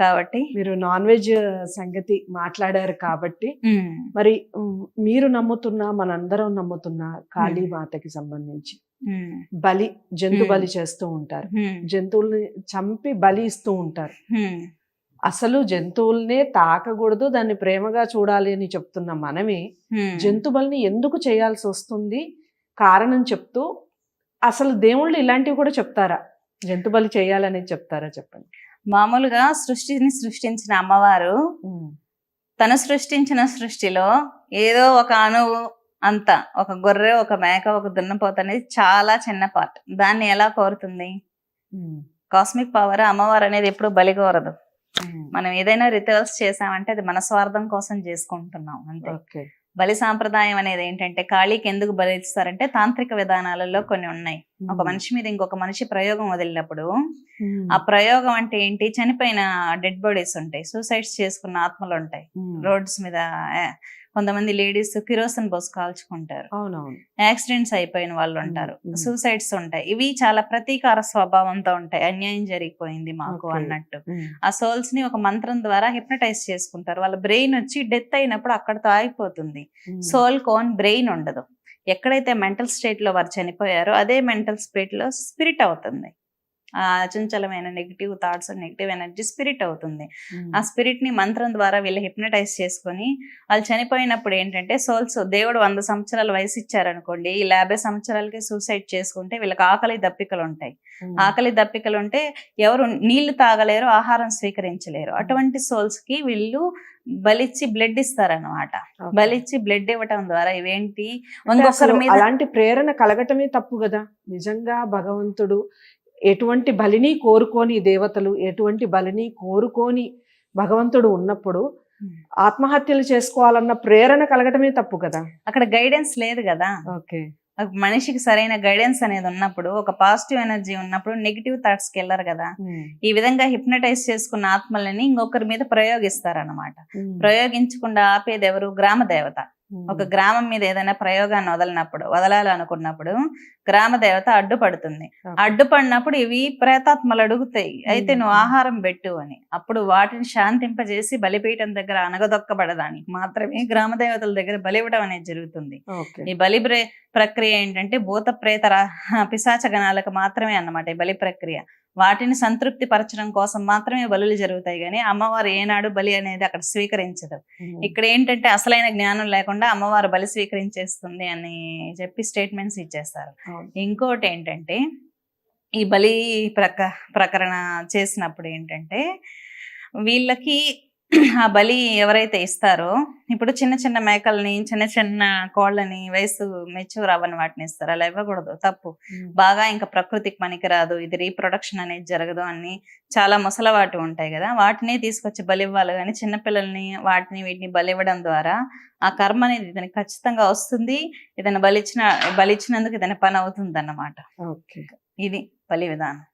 కాబట్టి మీరు non veg సంగతి మాట్లాడారు కాబట్టి మరి మీరు నమ్ముతున్నా మనందరం నమ్ముతున్నా కాళీ మాతకి సంబంధించి బలి జంతు బలి చేస్తూ ఉంటారు, జంతువుల్ని చంపి బలి ఇస్తూ ఉంటారు. అసలు జంతువుల్నే తాకకూడదు, దాన్ని ప్రేమగా చూడాలి అని చెప్తున్న మనమే జంతు బలిని ఎందుకు చేయాల్సి వస్తుంది కారణం చెప్తూ, అసలు దేవుళ్ళు ఇలాంటివి కూడా చెప్తారా, జంతు బలి చేయాలనేది చెప్తారా చెప్పండి. మామూలుగా సృష్టిని సృష్టించిన అమ్మవారు తను సృష్టించిన సృష్టిలో ఏదో ఒక అణువు అంత, ఒక గొర్రె, ఒక మేక, ఒక దున్నపోత అనేది చాలా చిన్న పార్ట్. దాన్ని ఎలా కోరుతుంది? కాస్మిక్ పవర్ అమ్మవారు అనేది ఎప్పుడు బలి కోరదు. మనం ఏదైనా రిచువల్స్ చేసామంటే అది మన స్వార్థం కోసం చేసుకుంటున్నాం అంతే. బలి సాంప్రదాయం అనేది ఏంటంటే కాళీకి ఎందుకు బలి ఇస్తారంటే తాంత్రిక విధానాలలో కొన్ని ఉన్నాయి. ఒక మనిషి మీద ఇంకొక మనిషి ప్రయోగం వదిలినప్పుడు ఆ ప్రయోగం అంటే ఏంటి, చనిపోయిన డెడ్ బాడీస్ ఉంటాయి, సూసైడ్స్ చేసుకున్న ఆత్మలు ఉంటాయి రోడ్స్ మీద. కొంతమంది లేడీస్ కిరోసిన్ పోసి కాల్చుకుంటారు, యాక్సిడెంట్స్ అయిపోయిన వాళ్ళు ఉంటారు, సూసైడ్స్ ఉంటాయి. ఇవి చాలా ప్రతీకార స్వభావంతో ఉంటాయి, అన్యాయం జరిగిపోయింది మాకు అన్నట్టు. ఆ సోల్స్ ని ఒక మంత్రం ద్వారా హిప్నటైజ్ చేసుకుంటారు. వాళ్ళ బ్రెయిన్ వచ్చి డెత్ అయినప్పుడు అక్కడతో ఆగిపోతుంది. సోల్ కోన్ బ్రెయిన్ ఉండదు. ఎక్కడైతే మెంటల్ స్టేట్ లో వారు చనిపోయారో అదే మెంటల్ స్టేట్ లో స్పిరిట్ అవుతుంది. ఆ అచంచలమైన negative thoughts, negative energy spirit అవుతుంది. ఆ స్పిరిట్ ని మంత్రం ద్వారా వీళ్ళు హిప్నటైజ్ చేసుకొని, వాళ్ళు చనిపోయినప్పుడు ఏంటంటే సోల్స్, దేవుడు 100 సంవత్సరాల వయసు ఇచ్చారనుకోండి, ఈ 50 సంవత్సరాలకి సూసైడ్ చేసుకుంటే వీళ్ళకి ఆకలి దప్పికలు ఉంటాయి. ఆకలి దప్పికలు ఉంటే ఎవరు నీళ్లు తాగలేరు, ఆహారం స్వీకరించలేరు. అటువంటి సోల్స్ కి వీళ్ళు బలిచ్చి బ్లడ్ ఇస్తారనమాట. బలిచ్చి బ్లడ్ ఇవ్వటం ద్వారా ఇవేంటి ఇంకొకరి మీద అలాంటి ప్రేరణ కలగటమే తప్పు కదా. నిజంగా భగవంతుడు ఎటువంటి బలిని కోరుకోని దేవతలు, ఎటువంటి బలిని కోరుకోని భగవంతుడు ఉన్నప్పుడు ఆత్మహత్యలు చేసుకోవాలన్న ప్రేరణ కలగటమే తప్పు కదా. అక్కడ గైడెన్స్ లేదు కదా. మనిషికి సరైన గైడెన్స్ అనేది ఉన్నప్పుడు, ఒక పాజిటివ్ ఎనర్జీ ఉన్నప్పుడు నెగిటివ్ థాట్స్ కి వెళ్ళరు కదా. ఈ విధంగా హిప్నటైజ్ చేసుకున్న ఆత్మలని ఇంకొకరి మీద ప్రయోగిస్తారన్నమాట. ప్రయోగించకుండా ఆపేది ఎవరు? గ్రామ దేవత. ఒక గ్రామం మీద ఏదైనా ప్రయోగాన్ని వదలాలనుకున్నప్పుడు గ్రామ దేవత అడ్డుపడుతుంది. అడ్డుపడినప్పుడు ఇవి ప్రేతాత్మలు అడుగుతాయి, అయితే నువ్వు ఆహారం పెట్టు అని. అప్పుడు వాటిని శాంతింపజేసి బలిపీఠం దగ్గర అనగదొక్కబడదానికి మాత్రమే గ్రామ దేవతల దగ్గర బలివ్వడం అనేది జరుగుతుంది. ఈ బలి ప్రక్రియ ఏంటంటే భూత ప్రేత పిశాచ గణాలకు మాత్రమే అన్నమాట ఈ బలి ప్రక్రియ. వాటిని సంతృప్తి పరచడం కోసం మాత్రమే బలులు జరుగుతాయి, కానీ అమ్మవారు ఏనాడు బలి అనేది అక్కడ స్వీకరించదు. ఇక్కడ ఏంటంటే అసలైన జ్ఞానం లేకుండా అమ్మవారు బలి స్వీకరించేస్తుంది అని చెప్పి స్టేట్మెంట్స్ ఇచ్చేస్తారు. ఇంకోటి ఏంటంటే ఈ బలి ప్రకరణ చేసినప్పుడు ఏంటంటే వీళ్ళకి ఆ బలి ఎవరైతే ఇస్తారో, ఇప్పుడు చిన్న చిన్న మేకల్ని, చిన్న చిన్న కోళ్ళని, వయసు మెచ్యూర్ అవ్వని వాటిని ఇస్తారు. అలా ఇవ్వకూడదు, తప్పు. బాగా ఇంకా ప్రకృతికి పనికిరాదు, ఇది రీప్రొడక్షన్ అనేది జరగదు అని చాలా ముసలవాటి ఉంటాయి కదా, వాటిని తీసుకొచ్చి బలి ఇవ్వాలి. కానీ చిన్నపిల్లల్ని వీటిని బలి ఇవ్వడం ద్వారా ఆ కర్మ అనేది ఇతనికి ఖచ్చితంగా వస్తుంది. ఇతను బలిచ్చినందుకు ఇతని పని అవుతుంది అన్నమాట. ఇది బలి విధానం.